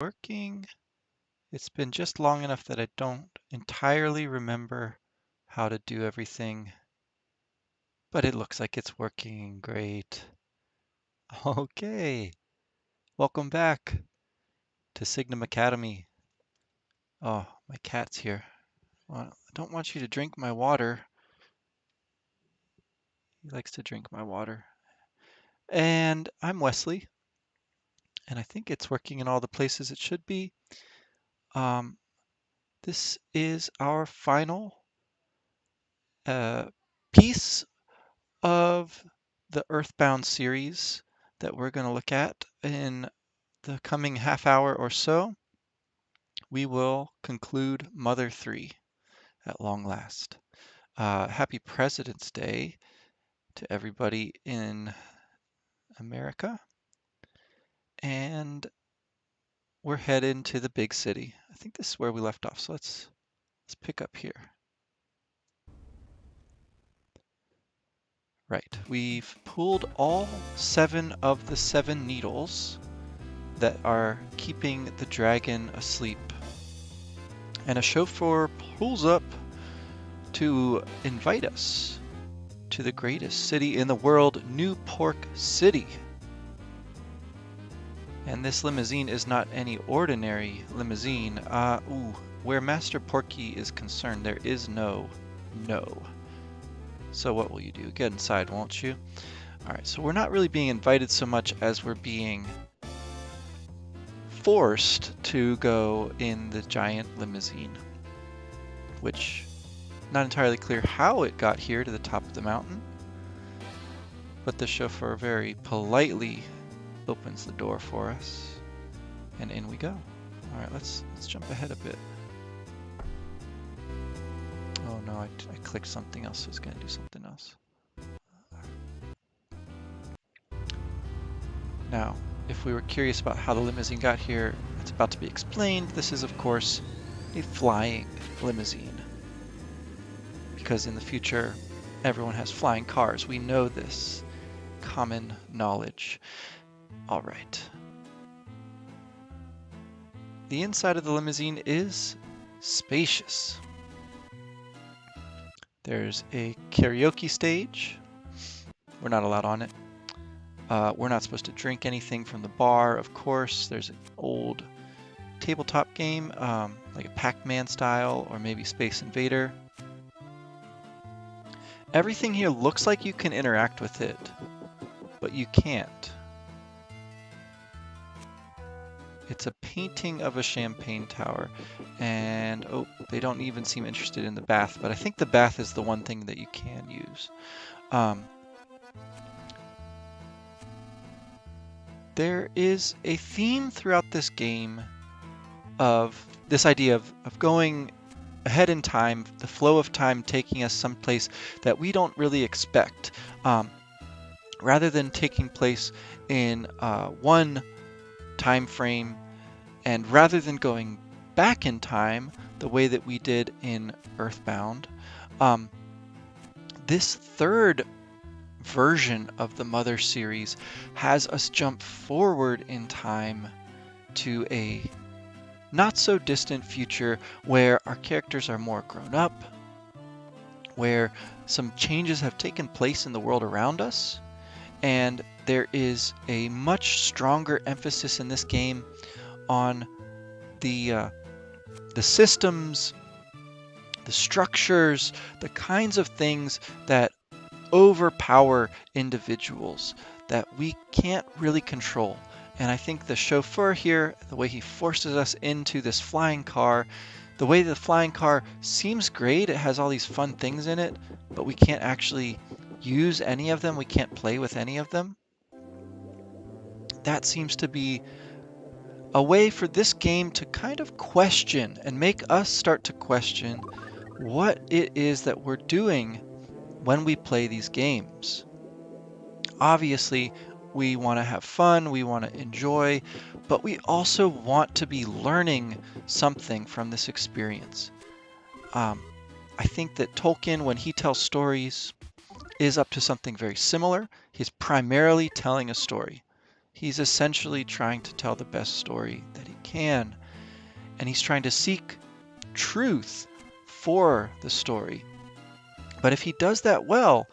Working. It's been just long enough that I don't entirely remember how to do everything, but it looks like it's working great. Okay, welcome back to Signum Academy. Oh, my cat's here. Well, I don't want you to drink my water. He likes to drink my water. And I'm Wesley, and I think it's working in all the places it should be. Um, this is our final piece of the EarthBound series that we're going to look at in the coming half hour or so. We will conclude Mother 3 at long last. Happy President's Day to everybody in America. And we're heading to the big city. I think this is where we left off, so let's pick up here. Right, we've pulled all 7 of the 7 needles that are keeping the dragon asleep. And a chauffeur pulls up to invite us to the greatest city in the world, New Pork City. And this limousine is not any ordinary limousine. Where Master Porky is concerned, there is no. So what will you do? Get inside, won't you? Alright, so we're not really being invited so much as we're being forced to go in the giant limousine, which not entirely clear how it got here to the top of the mountain, but the chauffeur very politely opens the door for us, and in we go. All right, let's jump ahead a bit. Oh no, I clicked something else, so it's gonna do something else. Now, if we were curious about how the limousine got here, it's about to be explained. This is, of course, a flying limousine. Because in the future, everyone has flying cars. We know this. Common knowledge. All right. The inside of the limousine is spacious. There's a karaoke stage. We're not allowed on it. We're not supposed to drink anything from the bar, of course. There's an old tabletop game, like a Pac-Man style, or maybe Space Invader. Everything here looks like you can interact with it, but you can't. It's a painting of a champagne tower, and oh, they don't even seem interested in the bath, but I think the bath is the one thing that you can use. There is a theme throughout this game of this idea of going ahead in time, the flow of time taking us someplace that we don't really expect. Rather than taking place in one time frame, and rather than going back in time the way that we did in EarthBound, this third version of the Mother series has us jump forward in time to a not so distant future where our characters are more grown up, where some changes have taken place in the world around us, and there is a much stronger emphasis in this game on the systems, the structures, the kinds of things that overpower individuals that we can't really control. And I think the chauffeur here, the way he forces us into this flying car, the way the flying car seems great, it has all these fun things in it, but we can't actually use any of them, we can't play with any of them. That seems to be a way for this game to kind of question and make us start to question what it is that we're doing when we play these games. Obviously, we want to have fun, we want to enjoy, but we also want to be learning something from this experience. I think that Tolkien, when he tells stories, is up to something very similar. He's primarily telling a story. He's essentially trying to tell the best story that he can. And he's trying to seek truth for the story. But if he does that well,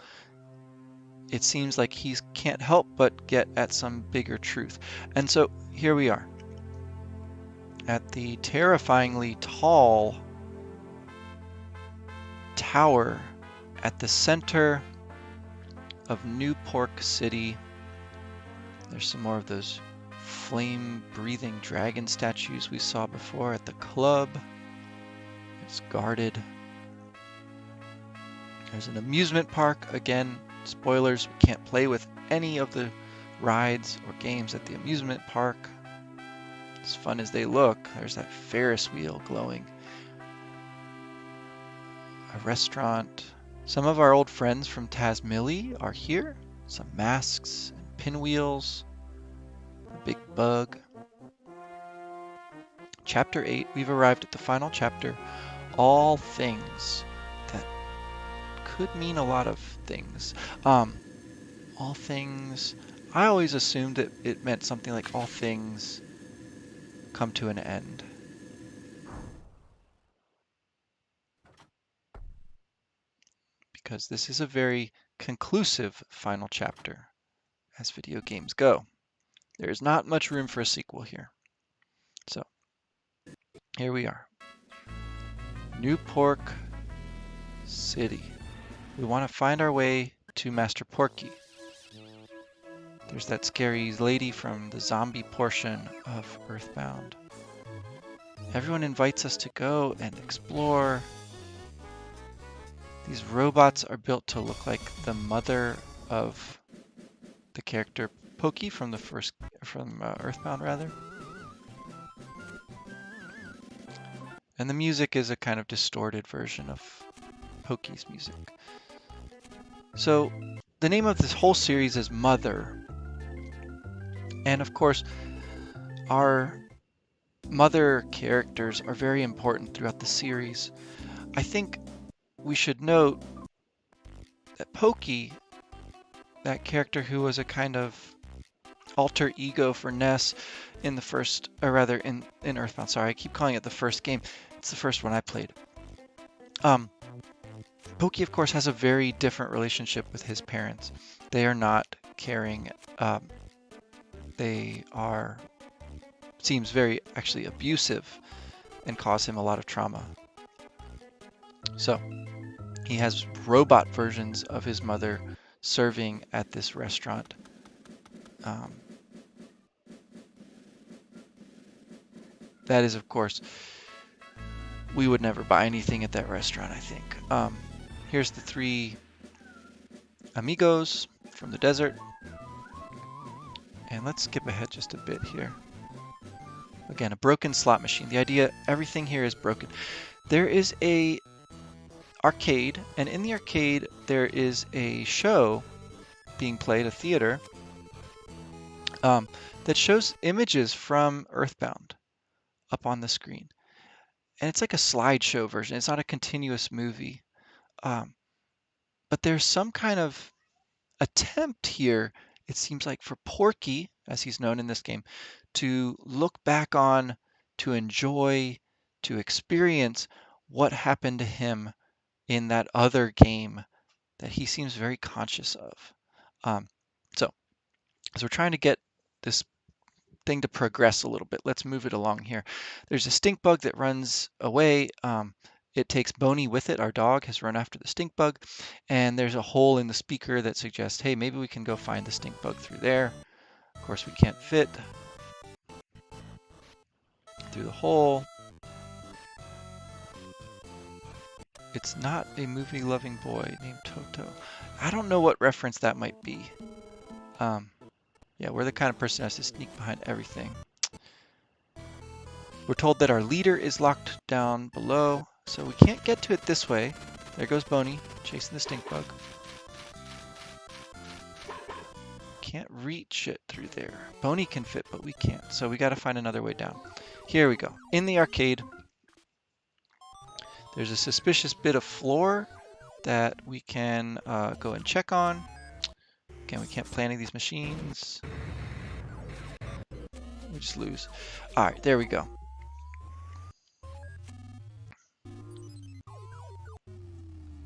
it seems like he can't help but get at some bigger truth. And so here we are at the terrifyingly tall tower at the center of New Pork City. There's some more of those flame-breathing dragon statues we saw before at the club. It's guarded. There's an amusement park. Again, spoilers, we can't play with any of the rides or games at the amusement park. As fun as they look, there's that Ferris wheel glowing. A restaurant. Some of our old friends from Tasmilly are here. Some masks and pinwheels. A big bug. Chapter 8. We've arrived at the final chapter. All things. That could mean a lot of things. All things. I always assumed that it meant something like all things come to an end. Because this is a very conclusive final chapter as video games go. There's not much room for a sequel here. So, here we are. New Pork City. We want to find our way to Master Porky. There's that scary lady from the zombie portion of EarthBound. Everyone invites us to go and explore. These robots are built to look like the mother of the character Pokey from EarthBound rather. And the music is a kind of distorted version of Pokey's music. So the name of this whole series is Mother. And of course, our mother characters are very important throughout the series. I think we should note that Pokey, that character who was a kind of alter ego for Ness in the first, or rather in EarthBound, sorry, I keep calling it the first game. It's the first one I played. Pokey, of course, has a very different relationship with his parents. They are not caring. They are, seems very actually abusive and cause him a lot of trauma. So he has robot versions of his mother serving at this restaurant. That is, of course, we would never buy anything at that restaurant, I think. Here's the three amigos from the desert. And let's skip ahead just a bit here. Again, a broken slot machine. The idea, everything here is broken. There is a arcade, and in the arcade there is a show being played, a theater, that shows images from EarthBound up on the screen. And it's like a slideshow version. It's not a continuous movie. But there's some kind of attempt here, it seems like, for Porky, as he's known in this game, to look back on, to enjoy, to experience what happened to him in that other game that he seems very conscious of. So as we're trying to get this thing to progress a little bit, let's move it along here. There's a stink bug that runs away. It takes Boney with it. Our dog has run after the stink bug, and there's a hole in the speaker that suggests, hey, maybe we can go find the stink bug through there. Of course, we can't fit through the hole. It's not a movie-loving boy named Toto. I don't know what reference that might be. Yeah, we're the kind of person that has to sneak behind everything. We're told that our leader is locked down below, so we can't get to it this way. There goes Boney, chasing the stink bug. Can't reach it through there. Boney can fit, but we can't, so we gotta find another way down. Here we go. In the arcade, there's a suspicious bit of floor that we can go and check on. Again, we can't play any of these machines. We just lose. All right, there we go.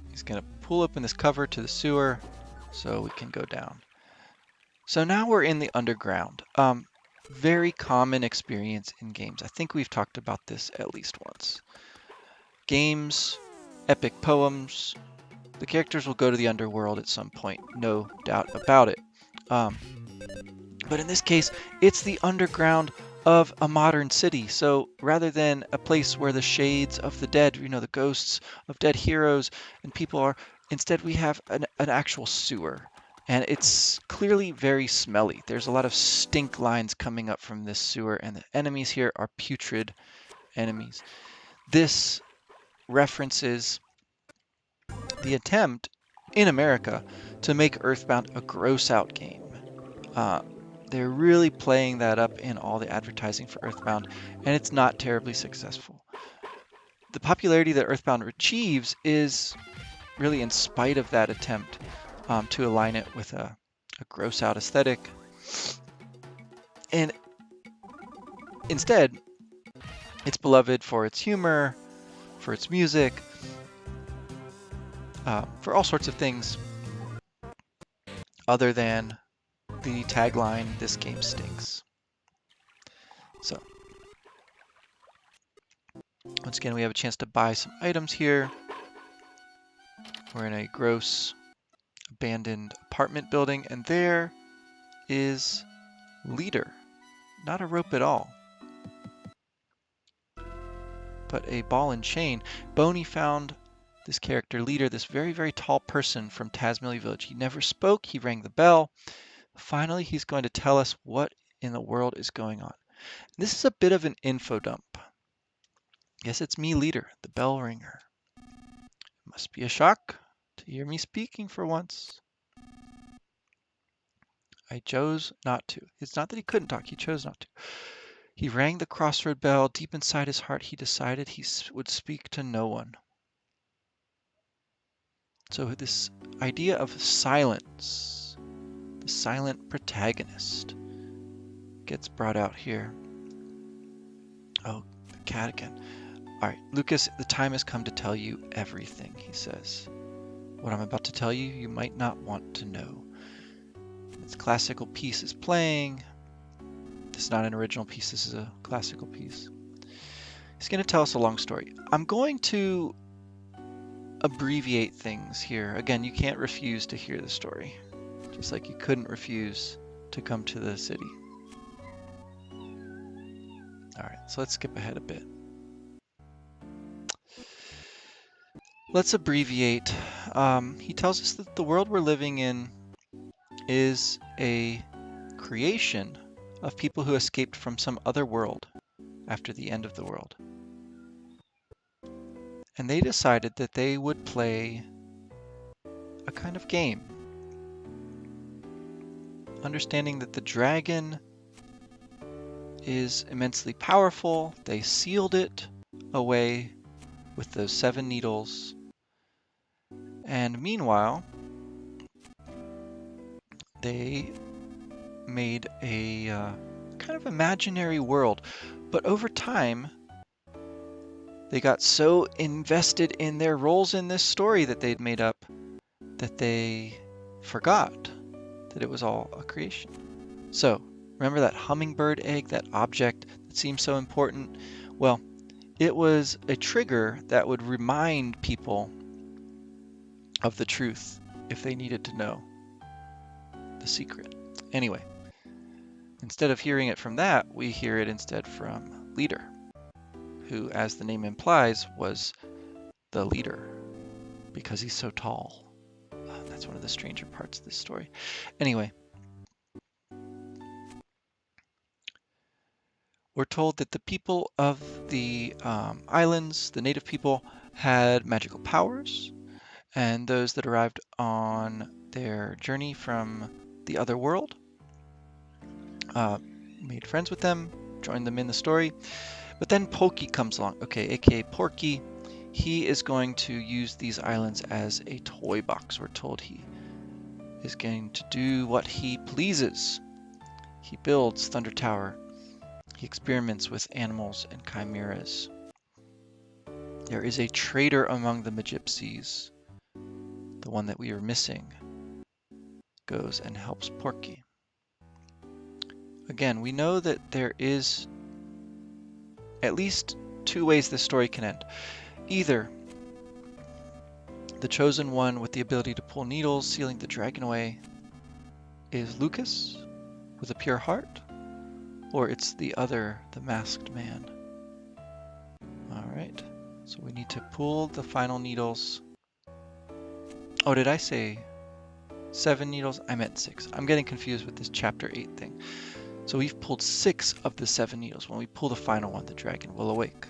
He's gonna pull open this cover to the sewer so we can go down. So now we're in the underground. Very common experience in games. I think we've talked about this at least once. Games, epic poems, the characters will go to the underworld at some point, no doubt about it. But in this case, it's the underground of a modern city. So rather than a place where the shades of the dead, the ghosts of dead heroes and people are, instead we have an actual sewer. And it's clearly very smelly. There's a lot of stink lines coming up from this sewer, and the enemies here are putrid enemies. This references the attempt in America to make EarthBound a gross out game. They're really playing that up in all the advertising for EarthBound, and it's not terribly successful. The popularity that EarthBound achieves is really in spite of that attempt to align it with a gross out aesthetic. And instead, it's beloved for its humor, for its music, for all sorts of things other than the tagline, "This game stinks." So, once again, we have a chance to buy some items here. We're in a gross, abandoned apartment building, and there is Leader. Not a rope at all, but a ball and chain. Boney found this character, Leader, this very, very tall person from Tazmily Village. He never spoke, he rang the bell. Finally, he's going to tell us what in the world is going on. This is a bit of an info dump. Yes, it's me, Leader, the bell ringer. It must be a shock to hear me speaking for once. I chose not to. It's not that he couldn't talk, he chose not to. He rang the crossroad bell. Deep inside his heart, he decided he would speak to no one. So this idea of silence, the silent protagonist, gets brought out here. Oh, the cat again. All right, Lucas, the time has come to tell you everything, he says. What I'm about to tell you, you might not want to know. This classical piece is playing. This is not an original piece, this is a classical piece. He's going to tell us a long story. I'm going to abbreviate things here. Again, you can't refuse to hear the story, just like you couldn't refuse to come to the city. All right, so let's skip ahead a bit. Let's abbreviate. He tells us that the world we're living in is a creation of people who escaped from some other world after the end of the world. And they decided that they would play a kind of game. Understanding that the dragon is immensely powerful, they sealed it away with those 7 needles. And meanwhile, they made a kind of imaginary world. But over time, they got so invested in their roles in this story that they'd made up that they forgot that it was all a creation. So, remember that hummingbird egg, that object that seems so important? Well, it was a trigger that would remind people of the truth if they needed to know the secret. Anyway, instead of hearing it from that, we hear it instead from Leader, who, as the name implies, was the leader because he's so tall. That's one of the stranger parts of this story. Anyway, we're told that the people of the islands, the native people, had magical powers, and those that arrived on their journey from the other world made friends with them, joined them in the story. But then Pokey comes along, okay, aka Porky. He is going to use these islands as a toy box. We're told he is going to do what he pleases. He builds Thunder Tower He experiments with animals and chimeras. There is a traitor among the Magypsies. The one that we are missing goes and helps Porky. Again, we know that there is at least two ways this story can end. Either the chosen one with the ability to pull needles, sealing the dragon away, is Lucas with a pure heart, or it's the other, the masked man. All right, so we need to pull the final needles. Oh, did I say 7 needles? I meant 6. I'm getting confused with this chapter 8 thing. So we've pulled 6 of the 7 needles. When we pull the final one, the dragon will awake.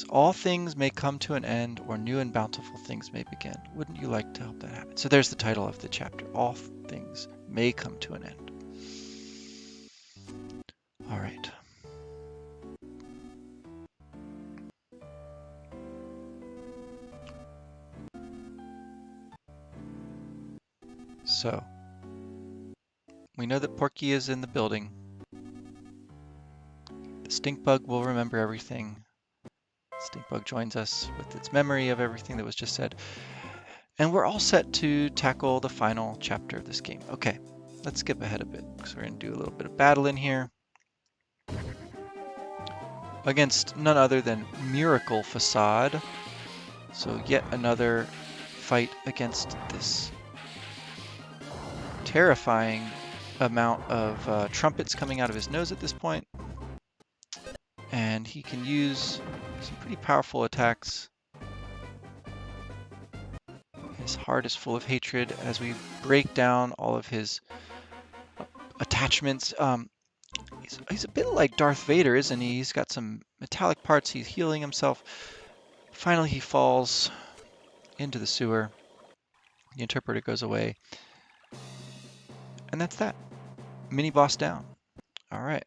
All things may come to an end, or new and bountiful things may begin. Wouldn't you like to help that happen? So there's the title of the chapter. All things may come to an end. All right. So we know that Porky is in the building. The stink bug will remember everything. Stink bug joins us with its memory of everything that was just said. And we're all set to tackle the final chapter of this game. Okay, let's skip ahead a bit because we're going to do a little bit of battle in here. Against none other than Miracle Facade. So yet another fight against this terrifying amount of trumpets coming out of his nose at this point. And he can use some pretty powerful attacks. His heart is full of hatred as we break down all of his attachments. He's a bit like Darth Vader, isn't he? He's got some metallic parts. He's healing himself. Finally, he falls into the sewer. The interpreter goes away. And that's that. Mini boss down. All right.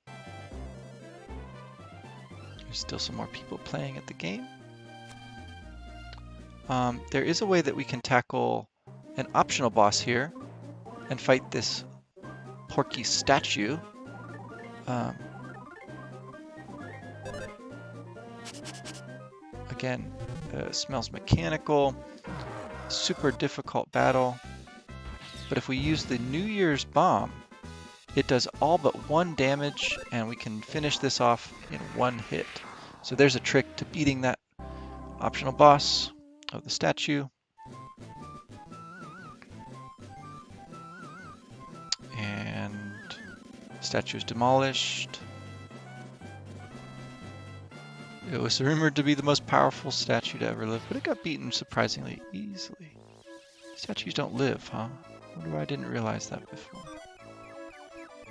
There's still some more people playing at the game. There is a way that we can tackle an optional boss here and fight this Porky statue. Again, smells mechanical, super difficult battle. But if we use the New Year's bomb, it does all but 1 damage, and we can finish this off in 1 hit. So there's a trick to beating that optional boss of the statue. And statue is demolished. It was rumored to be the most powerful statue to ever live, but it got beaten surprisingly easily. Statues don't live, huh? I wonder why I didn't realize that before.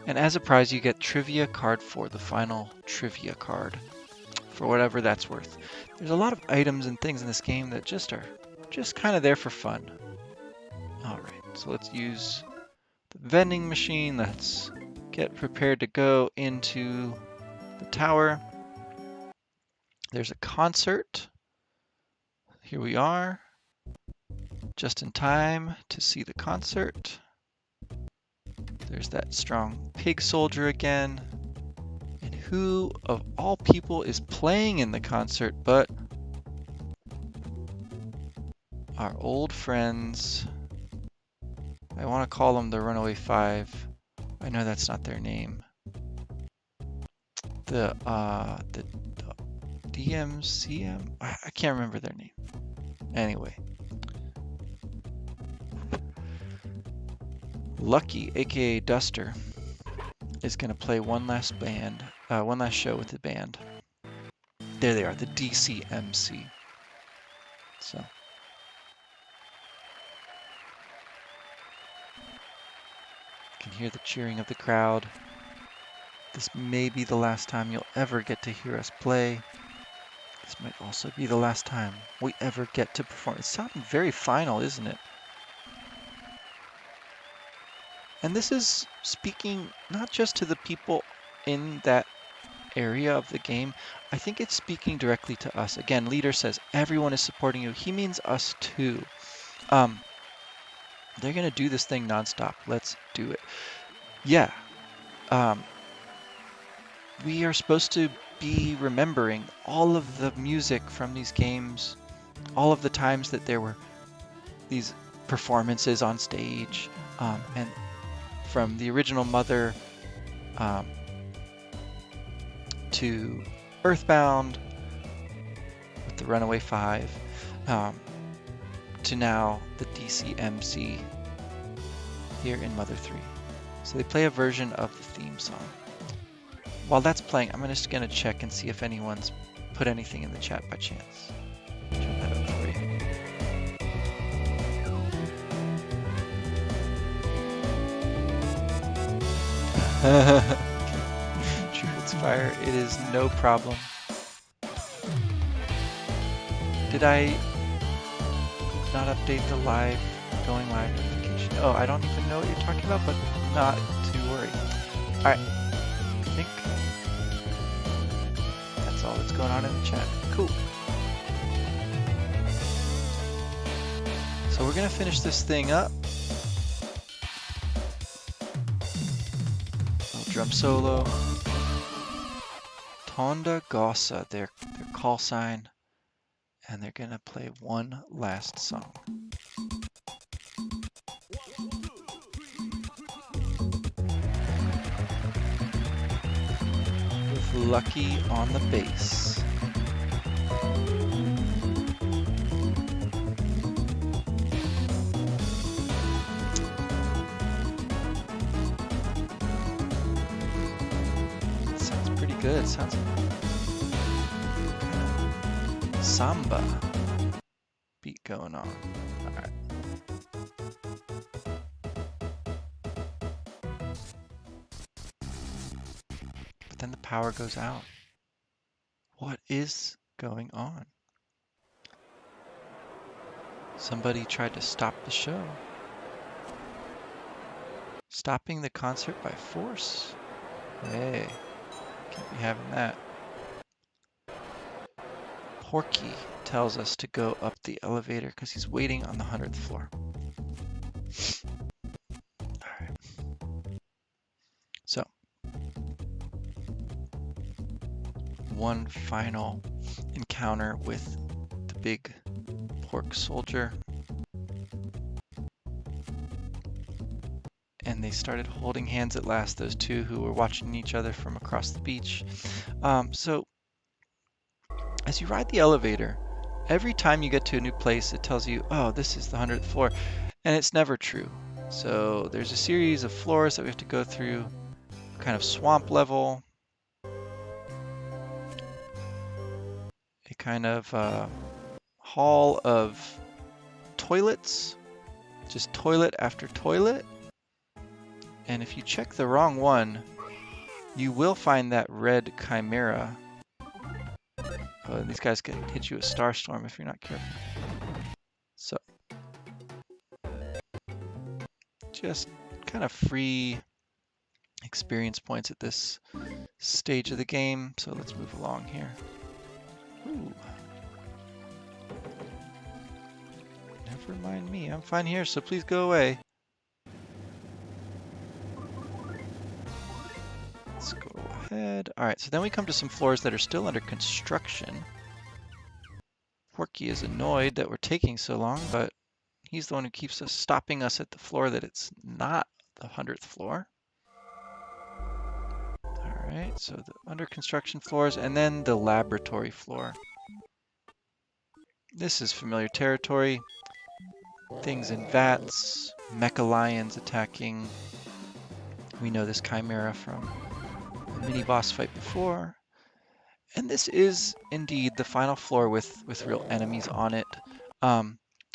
And as a prize, you get Trivia Card 4, the final Trivia card, for whatever that's worth. There's a lot of items and things in this game that are just kind of there for fun. All right, so let's use the vending machine. Let's get prepared to go into the tower. There's a concert. Here we are, just in time to see the concert. There's that strong pig soldier again. And who of all people is playing in the concert but our old friends? I want to call them the Runaway Five. I know that's not their name. The DMCM? I can't remember their name. Anyway. Lucky, aka Duster, is going to play one last show with the band. There they are, the DCMC. So. You can hear the cheering of the crowd. This may be the last time you'll ever get to hear us play. This might also be the last time we ever get to perform. It's sounding very final, isn't it? And this is speaking not just to the people in that area of the game. I think it's speaking directly to us. Again, leader says everyone is supporting you. He means us too. They're going to do this thing nonstop. Let's do it. Yeah, um, we are supposed to be remembering all of the music from these games, all of the times that there were these performances on stage, and from the original Mother um, to EarthBound with the Runaway Five, um, to now the DCMC here in Mother 3. So they play a version of the theme song. While that's playing, I'm just going to check and see if anyone's put anything in the chat by chance. Turn that up for you. Truth Fire, it is no problem. Did I not update the going live notification? Oh, I don't even know what you're talking about, but not to worry. All right, I think that's all that's going on in the chat. Cool. So we're gonna finish this thing up. Little drum solo. Tonda Gossa, their call sign, and they're gonna play one last song. With Lucky on the bass. Sounds pretty good. Sounds samba beat going on. All right. But then the power goes out. What is going on? Somebody tried to stop the show. Stopping the concert by force? Hey, can't be having that. Porky tells us to go up the elevator because he's waiting on the 100th floor. All right. So, one final encounter with the big pork soldier. And they started holding hands at last, those two who were watching each other from across the beach. So as you ride the elevator, every time you get to a new place, it tells you, oh, this is the 100th floor. And it's never true. So there's a series of floors that we have to go through, kind of swamp level, a kind of hall of toilets, just toilet after toilet. And if you check the wrong one, you will find that red chimera. Oh, and these guys can hit you with Starstorm if you're not careful. So, just kind of free experience points at this stage of the game. So let's move along here. Ooh. Never mind me, I'm fine here, so please go away. Let's go ahead. All right, so then we come to some floors that are still under construction. Porky is annoyed that we're taking so long, but he's the one who keeps us stopping us at the floor that it's not the 100th floor. All right, so the under construction floors and then the laboratory floor. This is familiar territory. Things in vats, mecha lions attacking. We know this chimera from the mini boss fight before. And this is indeed the final floor with real enemies on it.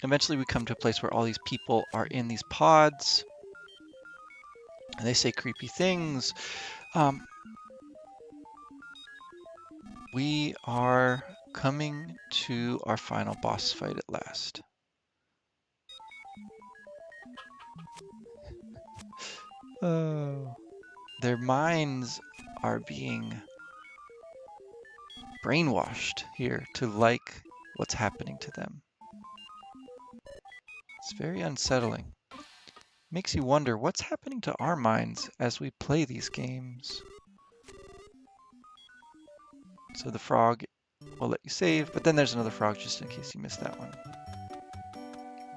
Eventually we come to a place where all these people are in these pods. And they say creepy things. We are coming to our final boss fight at last. Oh. Their minds are being brainwashed here to like what's happening to them. It's very unsettling. Makes you wonder what's happening to our minds as we play these games. So the frog will let you save, but then there's another frog just in case you missed that one.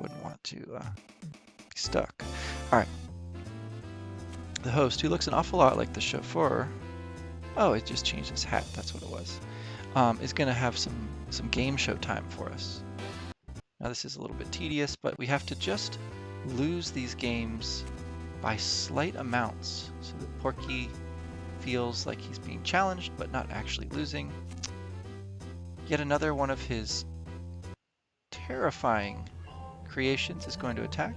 Wouldn't want to be stuck. All right. The host, who looks an awful lot like the chauffeur, oh, it just changed his hat, that's what it was, is going to have some game show time for us. Now this is a little bit tedious, but we have to just lose these games by slight amounts so that Porky feels like he's being challenged but not actually losing. Yet another one of his terrifying creations is going to attack.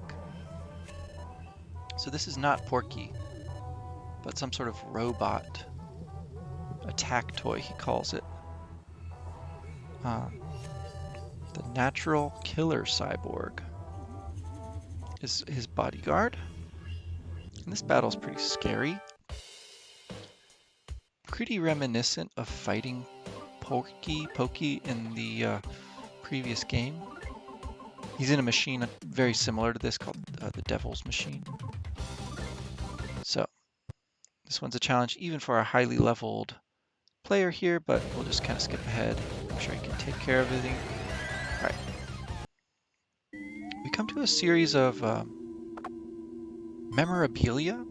So this is not Porky, but some sort of robot attack toy, he calls it. The natural killer cyborg is his bodyguard. And this battle's pretty scary. Pretty reminiscent of fighting Pokey in the previous game. He's in a machine very similar to this called the Devil's Machine. So this one's a challenge even for a highly leveled player here, but we'll just kind of skip ahead. I'm sure he can take care of everything. All right. We come to a series of memorabilia.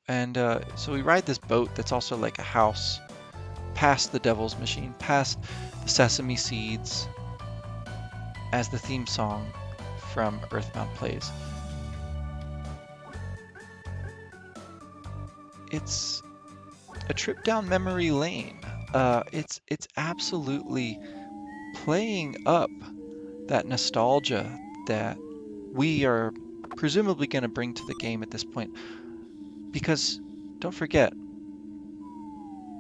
And so we ride this boat that's also like a house, past the Devil's Machine, past the sesame seeds, as the theme song from EarthBound plays. It's a trip down memory lane. It's absolutely playing up that nostalgia that we are presumably going to bring to the game at this point. Because don't forget,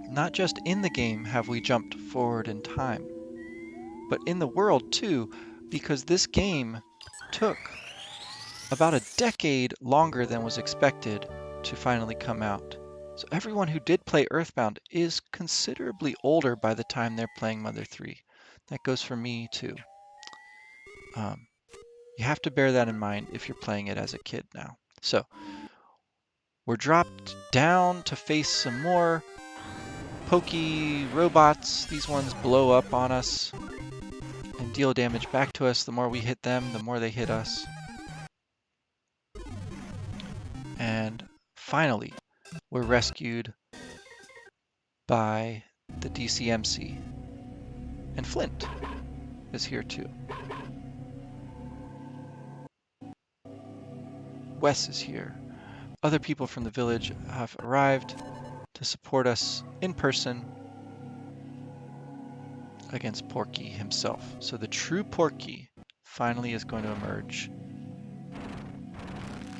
not just in the game have we jumped forward in time, but in the world too, because this game took about a decade longer than was expected to finally come out. So everyone who did play EarthBound is considerably older by the time they're playing Mother 3. That goes for me too. You have to bear that in mind if you're playing it as a kid now. So we're dropped down to face some more pokey robots. These ones blow up on us and deal damage back to us. The more we hit them, the more they hit us. And finally, we're rescued by the DCMC. And Flint is here too. Wes is here. Other people from the village have arrived to support us in person against Porky himself. So the true Porky finally is going to emerge.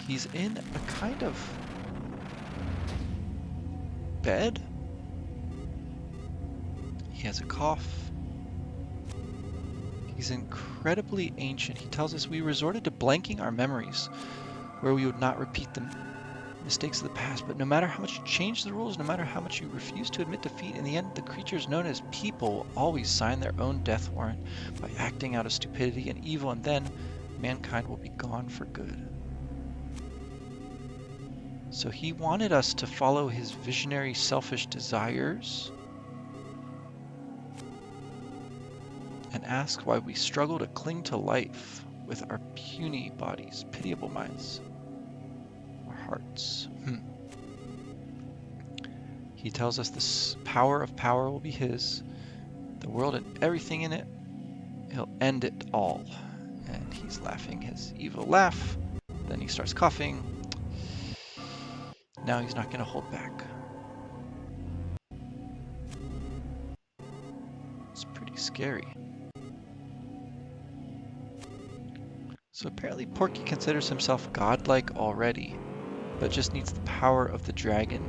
He's in a kind of bed. He has a cough. He's incredibly ancient. He tells us we resorted to blanking our memories, where we would not repeat the mistakes of the past. But no matter how much you change the rules, no matter how much you refuse to admit defeat, in the end, the creatures known as people will always sign their own death warrant by acting out of stupidity and evil, and then mankind will be gone for good. So he wanted us to follow his visionary, selfish desires and ask why we struggle to cling to life with our puny bodies, pitiable minds, or hearts. He tells us the power of power will be his, the world and everything in it. He'll end it all. And he's laughing his evil laugh. Then he starts coughing. Now he's not going to hold back. It's pretty scary. So apparently Porky considers himself godlike already, but just needs the power of the dragon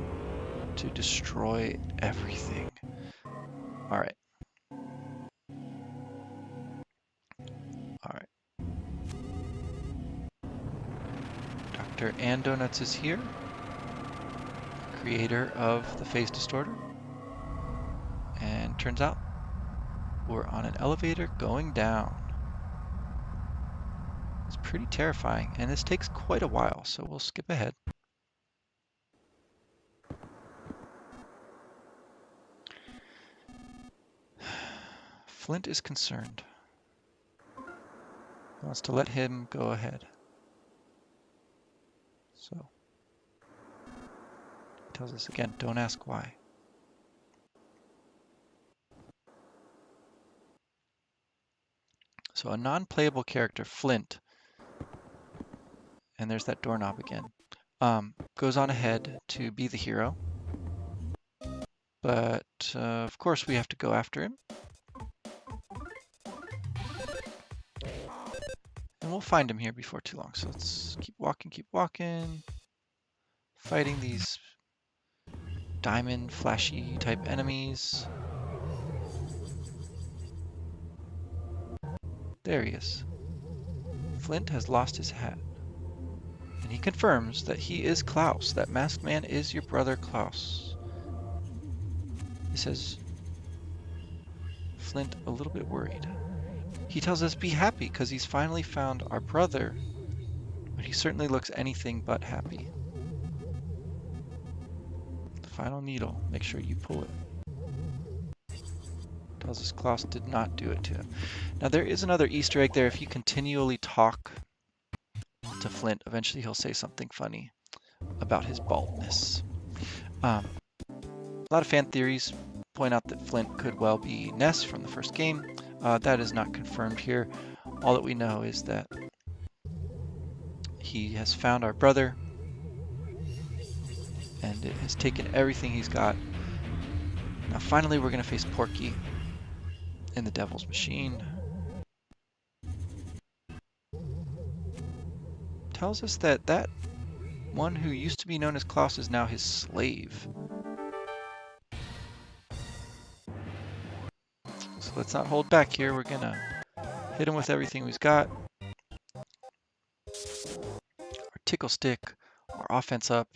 to destroy everything. Alright. Alright. Dr. Andonuts is here, creator of the Phase Distorter. And turns out we're on an elevator going down. It's pretty terrifying, and this takes quite a while, so we'll skip ahead. Flint is concerned. He wants to let him go ahead. So he tells us again, don't ask why. So a non-playable character, Flint, and there's that doorknob again, goes on ahead to be the hero. But of course we have to go after him. And we'll find him here before too long. So let's keep walking. Fighting these diamond flashy type enemies. There he is. Flint has lost his hat. And he confirms that he is Klaus. That masked man is your brother Klaus. He says, Flint a little bit worried. He tells us be happy because he's finally found our brother, but he certainly looks anything but happy. The final needle, make sure you pull it. Tells us Klaus did not do it to him. Now there is another Easter egg there. If you continually talk to Flint, eventually he'll say something funny about his baldness. A lot of fan theories point out that Flint could well be Ness from the first game. That is not confirmed here. All that we know is that he has found our brother, and it has taken everything he's got. Now finally we're going to face Porky in the Devil's Machine. Tells us that that one who used to be known as Klaus is now his slave. So let's not hold back here. We're gonna hit him with everything we've got. Our tickle stick, our offense up,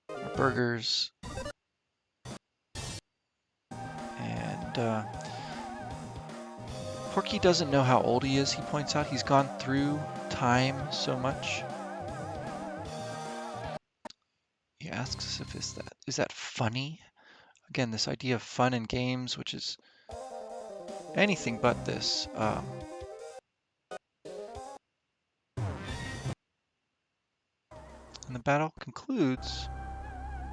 our burgers, and Porky doesn't know how old he is, he points out. He's gone through time so much. He asks us if is that funny? Again, this idea of fun in games, which is anything but this. And the battle concludes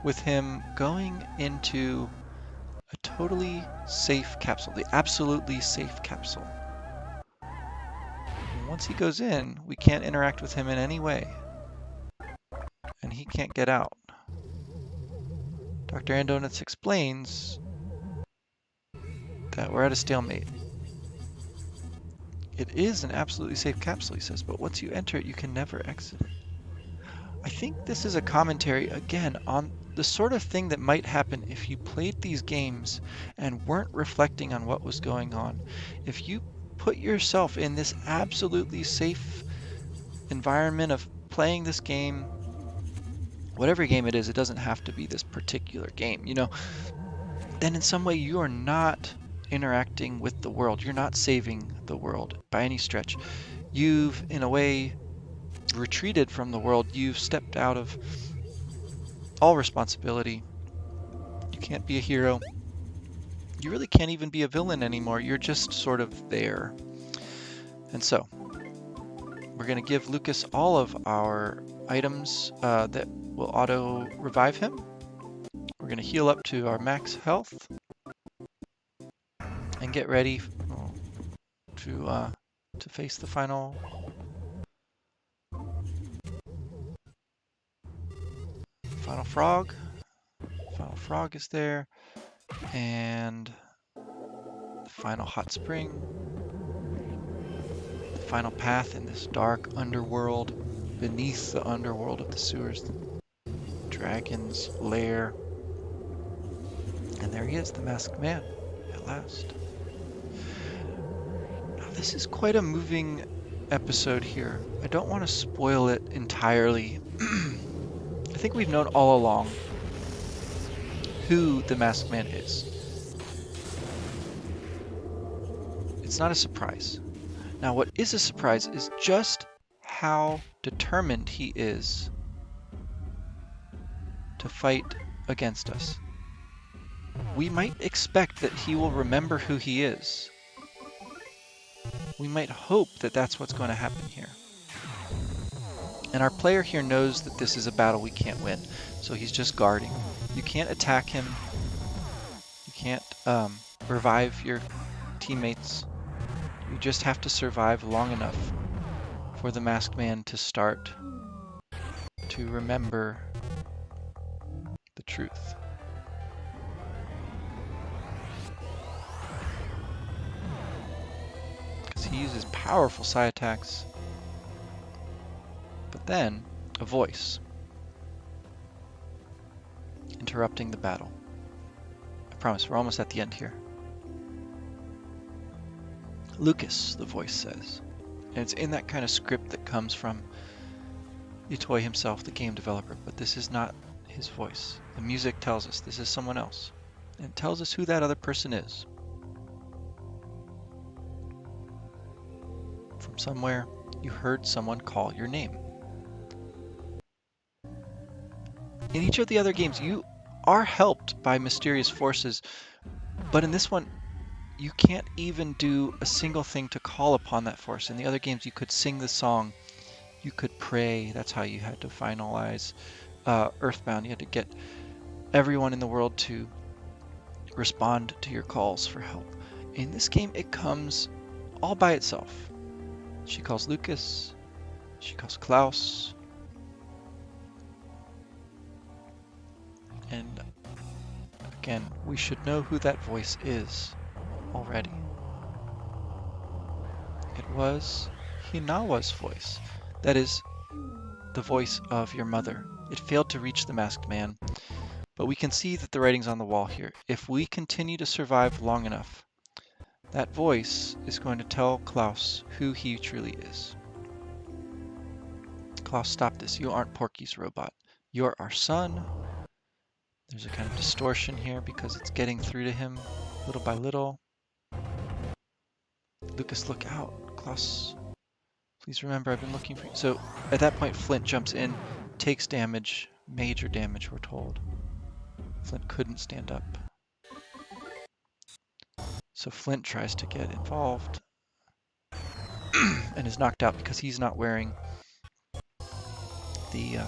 with him going into a totally safe capsule, the absolutely safe capsule. And once he goes in, we can't interact with him in any way. And he can't get out. Dr. Andonuts explains that we're at a stalemate. It is an absolutely safe capsule, he says, but once you enter it, you can never exit it. I think this is a commentary, again, on the sort of thing that might happen if you played these games and weren't reflecting on what was going on. If you put yourself in this absolutely safe environment of playing this game, whatever game it is, it doesn't have to be this particular game, you know, then in some way you are not interacting with the world. You're not saving the world by any stretch. You've, in a way, retreated from the world. You've stepped out of all responsibility. You can't be a hero. You really can't even be a villain anymore. You're just sort of there. And so, we're going to give Lucas all of our items that will auto revive him. We're going to heal up to our max health and get ready to face the final frog. Final frog is there, and the final hot spring. The final path in this dark underworld, beneath the underworld of the sewers, the dragon's lair. And there he is, the masked man, at last. Now, this is quite a moving episode here. I don't want to spoil it entirely. I think we've known all along who the masked man is. It's not a surprise. Now, what is a surprise is just how determined he is to fight against us, we might expect that he will remember who he is. We might hope that that's what's going to happen here. And our player here knows that this is a battle we can't win, so he's just guarding. You can't attack him. You can't revive your teammates. You just have to survive long enough for the masked man to start to remember the truth. Because he uses powerful psi attacks. But then, a voice interrupting the battle. I promise, we're almost at the end here. Lucas, the voice says. And it's in that kind of script that comes from Itoy himself, the game developer, but this is not his voice. The music tells us this is someone else. And it tells us who that other person is. From somewhere, you heard someone call your name. In each of the other games, you are helped by mysterious forces, but in this one, you can't even do a single thing to call upon that force. In the other games, you could sing the song, you could pray. That's how you had to finalize EarthBound. You had to get everyone in the world to respond to your calls for help. In this game, it comes all by itself. She calls Lucas, she calls Klaus, and again, we should know who that voice is already. It was Hinawa's voice. That is the voice of your mother. It failed to reach the masked man, but we can see that the writing's on the wall here. If we continue to survive long enough, that voice is going to tell Klaus who he truly is. Klaus, stop this. You aren't Porky's robot. You're our son. There's a kind of distortion here because it's getting through to him little by little. Lucas, look out. Klaus, please remember I've been looking for you. So at that point, Flint jumps in, takes damage, major damage, we're told. Flint couldn't stand up. So Flint tries to get involved and is knocked out because he's not wearing the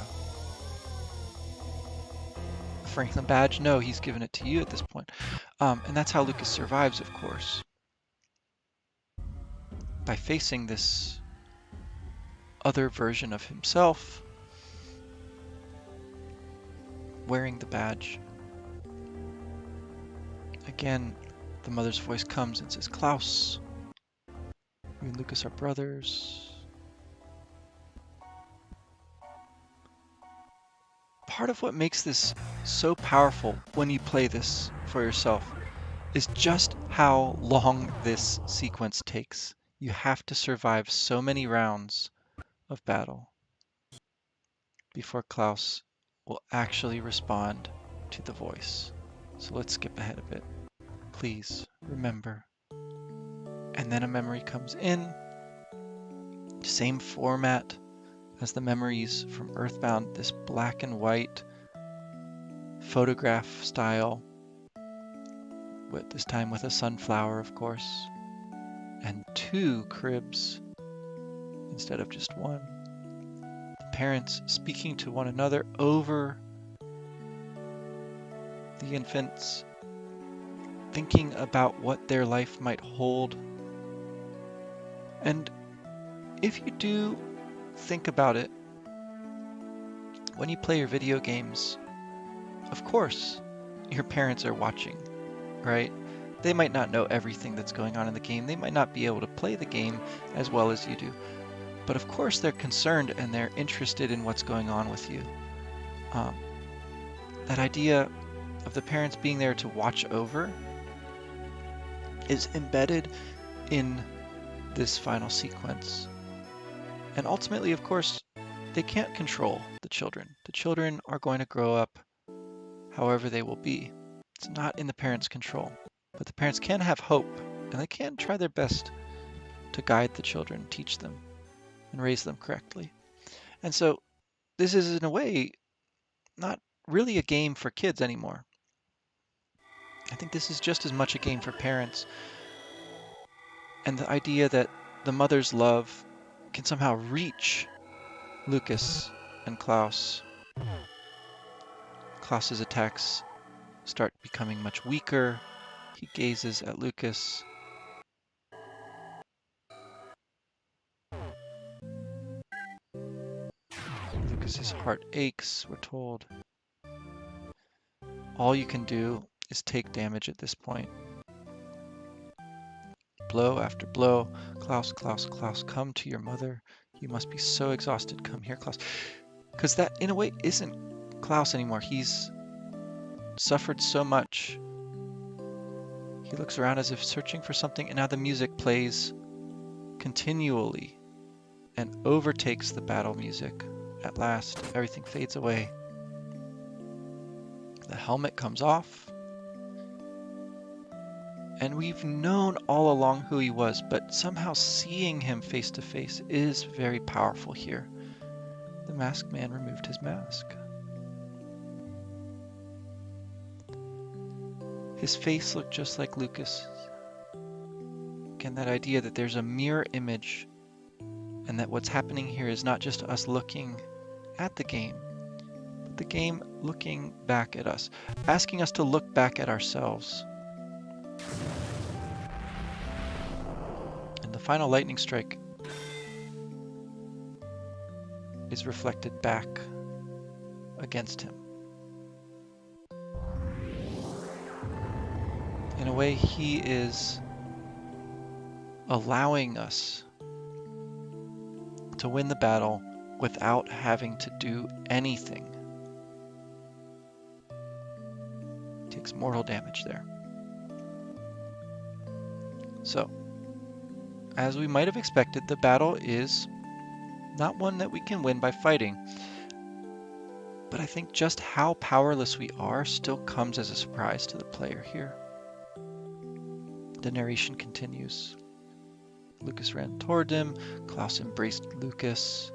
Franklin badge. No, he's given it to you at this point. And that's how Lucas survives, of course. By facing this other version of himself, wearing the badge. Again, the mother's voice comes and says, Klaus, you and Lucas are brothers. Part of what makes this so powerful when you play this for yourself is just how long this sequence takes. You have to survive so many rounds of battle before Klaus will actually respond to the voice. So let's skip ahead a bit. Please remember. And then a memory comes in. Same format as the memories from EarthBound, this black and white photograph style, with this time with a sunflower, of course, and 2 cribs instead of just 1. The parents speaking to one another over the infants, thinking about what their life might hold. And if you do think about it, when you play your video games, of course, your parents are watching, right? They might not know everything that's going on in the game. They might not be able to play the game as well as you do. But of course, they're concerned and they're interested in what's going on with you. That idea of the parents being there to watch over is embedded in this final sequence. And ultimately, of course, they can't control the children. The children are going to grow up however they will be. It's not in the parents' control. But the parents can have hope, and they can try their best to guide the children, teach them. and raise them correctly. And so this is, in a way, not really a game for kids anymore. I think this is just as much a game for parents. And the idea that the mother's love can somehow reach Lucas and Klaus. Klaus's attacks start becoming much weaker. He gazes at Lucas. Lucas's heart aches, we're told. All you can do is take damage at this point. Blow after blow. Klaus, Klaus, Klaus, come to your mother. You must be so exhausted. Come here, Klaus. Because that, in a way, isn't Klaus anymore. He's suffered so much. He looks around as if searching for something, and now the music plays continually and overtakes the battle music. At last, everything fades away. The helmet comes off. And we've known all along who he was, but somehow seeing him face to face is very powerful here. The masked man removed his mask. His face looked just like Lucas. Again, that idea that there's a mirror image and that what's happening here is not just us looking at the game, but the game looking back at us, asking us to look back at ourselves. And the final lightning strike is reflected back against him. In a way, he is allowing us to win the battle without having to do anything. Takes mortal damage there. So, as we might have expected, the battle is not one that we can win by fighting. But I think just how powerless we are still comes as a surprise to the player here. The narration continues. Lucas ran toward him, Klaus embraced Lucas,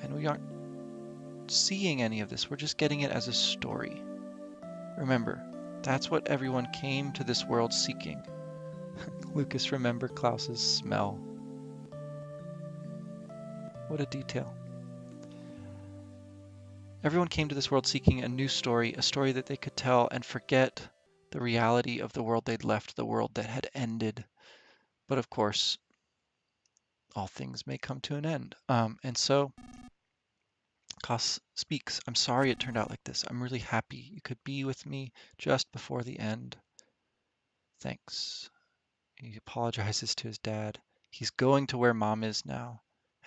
and we aren't seeing any of this, we're just getting it as a story. Remember, that's what everyone came to this world seeking. Lucas remembered Klaus's smell. What a detail. Everyone came to this world seeking a new story, a story that they could tell and forget the reality of the world they'd left, the world that had ended. But of course, all things may come to an end. And so, Klaus speaks, I'm sorry it turned out like this. I'm really happy you could be with me just before the end. Thanks. He apologizes to his dad. He's going to where Mom is now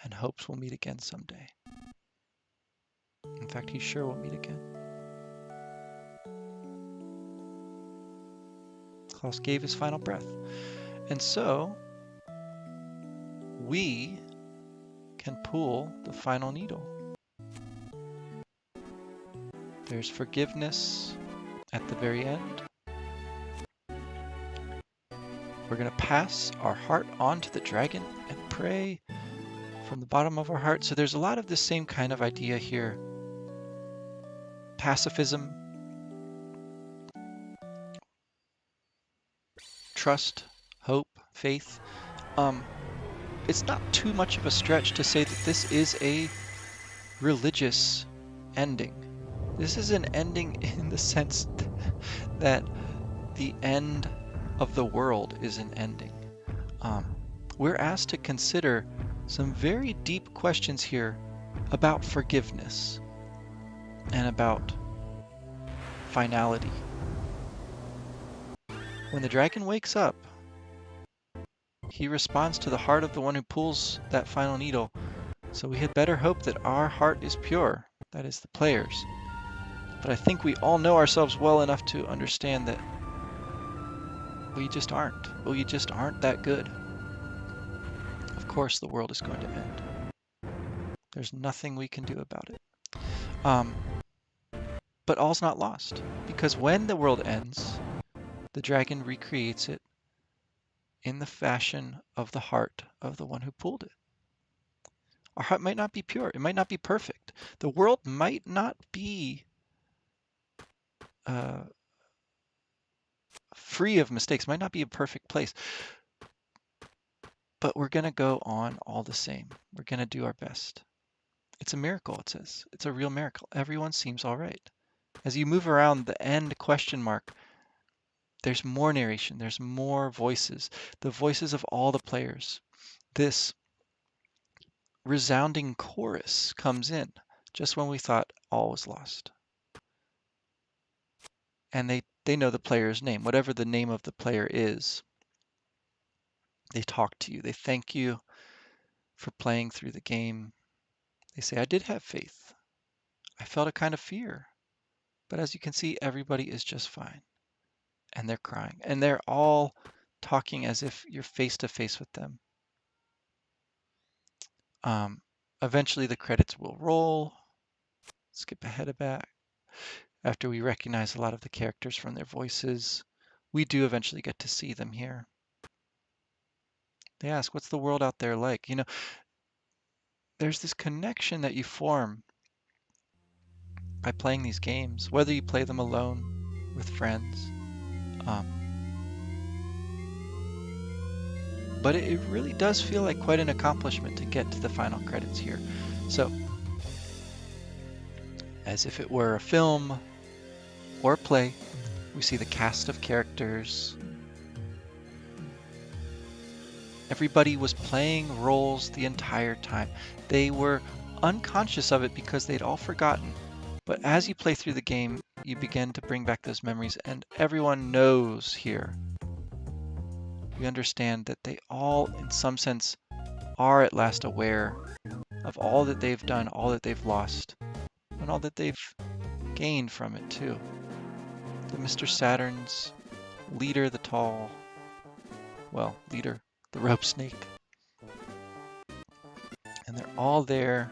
and hopes we'll meet again someday. In fact, he's sure we'll meet again. Klaus gave his final breath. And so, we can pull the final needle. There's forgiveness at the very end. We're going to pass our heart on to the dragon and pray from the bottom of our heart. So there's a lot of the same kind of idea here. Pacifism, trust, hope, faith. It's not too much of a stretch to say that this is a religious ending. This is an ending in the sense that the end of the world is an ending. We're asked to consider some very deep questions here about forgiveness and about finality. When the dragon wakes up, he responds to the heart of the one who pulls that final needle. So we had better hope that our heart is pure, that is the players. But I think we all know ourselves well enough to understand that we just aren't. We just aren't that good. Of course the world is going to end. There's nothing we can do about it. But all's not lost, because when the world ends, the dragon recreates it in the fashion of the heart of the one who pulled it. Our heart might not be pure. It might not be perfect. The world might not be uh, free of mistakes, might not be a perfect place, but we're going to go on all the same. We're going to do our best. It's a miracle, it says. It's a real miracle. Everyone seems all right. As you move around the end question mark, there's more narration, there's more voices, the voices of all the players. This resounding chorus comes in just when we thought all was lost. And they know the player's name, whatever the name of the player is. They talk to you. They thank you for playing through the game. They say, I did have faith. I felt a kind of fear. But as you can see, everybody is just fine. And they're crying. And they're all talking as if you're face to face with them. Um, Eventually the credits will roll. Skip ahead a bit. After we recognize a lot of the characters from their voices, we do eventually get to see them here. They ask, what's the world out there like? You know, there's this connection that you form by playing these games, whether you play them alone, with friends. Um, but it really does feel like quite an accomplishment to get to the final credits here. So, as if it were a film or a play, we see the cast of characters. Everybody was playing roles the entire time. They were unconscious of it because they'd all forgotten. But as you play through the game, you begin to bring back those memories, and everyone knows here. You understand that they all, in some sense, are at last aware of all that they've done, all that they've lost, and all that they've gained from it too. The Mr. Saturn's leader, the tall, well, leader, the rope snake. And they're all there.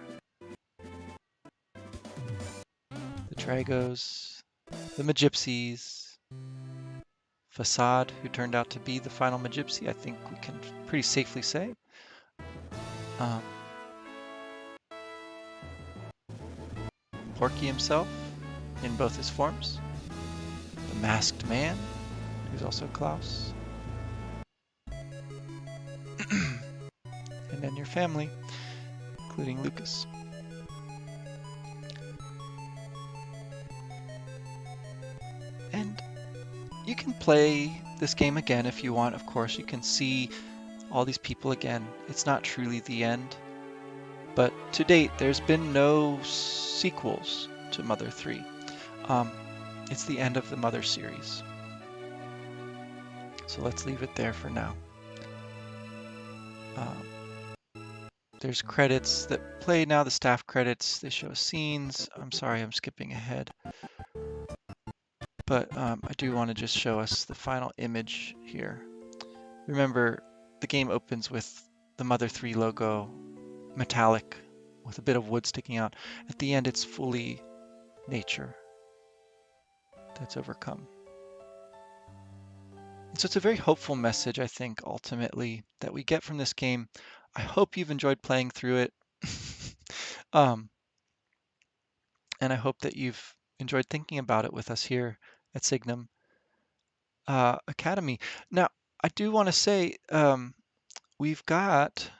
The Tragos, the Magypsies, Facade, who turned out to be the final Magypsy, I think we can pretty safely say. Um, Porky himself, in both his forms. The Masked Man, who's also Klaus. And then your family, including Lucas. And you can play this game again if you want, of course. You can see all these people again. It's not truly the end. But to date, there's been no sequels to Mother 3. It's the end of the Mother series. So let's leave it there for now. There's credits that play now, the staff credits. They show scenes. I'm sorry, I'm skipping ahead. But I do want to just show us the final image here. Remember, the game opens with the Mother 3 logo, metallic, with a bit of wood sticking out. At the end, it's fully nature that's overcome. And so it's a very hopeful message, I think, ultimately, that we get from this game. I hope you've enjoyed playing through it. And I hope that you've enjoyed thinking about it with us here at Signum Academy. Now, I do want to say we've got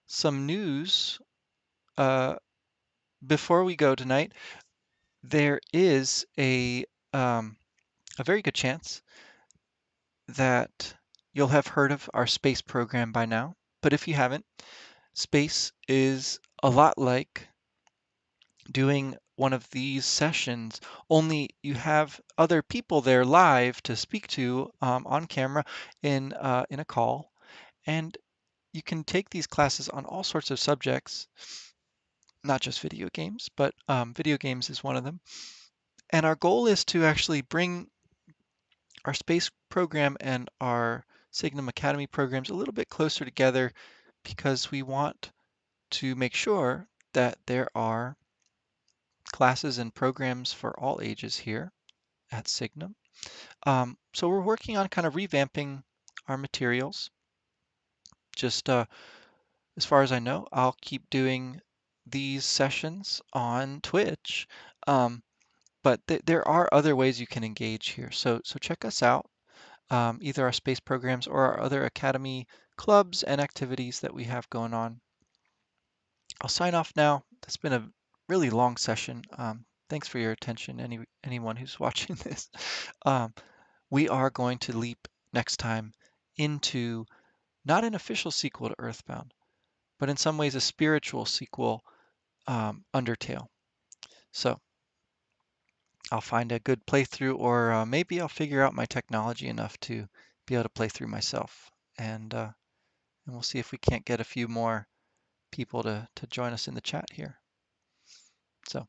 some news before we go tonight. There is a very good chance that you'll have heard of our space program by now. But if you haven't, space is a lot like doing one of these sessions, only you have other people there live to speak to on camera in a call, and you can take these classes on all sorts of subjects, not just video games, but video games is one of them. And our goal is to actually bring our space program and our Signum Academy programs a little bit closer together, because we want to make sure that there are classes and programs for all ages here at Signum. So we're working on kind of revamping our materials, just as far as I know, I'll keep doing these sessions on Twitch. Um, but there are other ways you can engage here. So check us out, either our space programs or our other Academy clubs and activities that we have going on. I'll sign off now. It's been a really long session. Thanks for your attention, anyone who's watching this. Um, we are going to leap next time into not an official sequel to EarthBound, but in some ways a spiritual sequel, Undertale. So I'll find a good playthrough, or maybe I'll figure out my technology enough to be able to play through myself. And we'll see if we can't get a few more people to join us in the chat here. So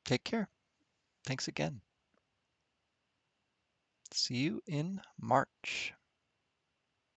take care. Thanks again. See you in March.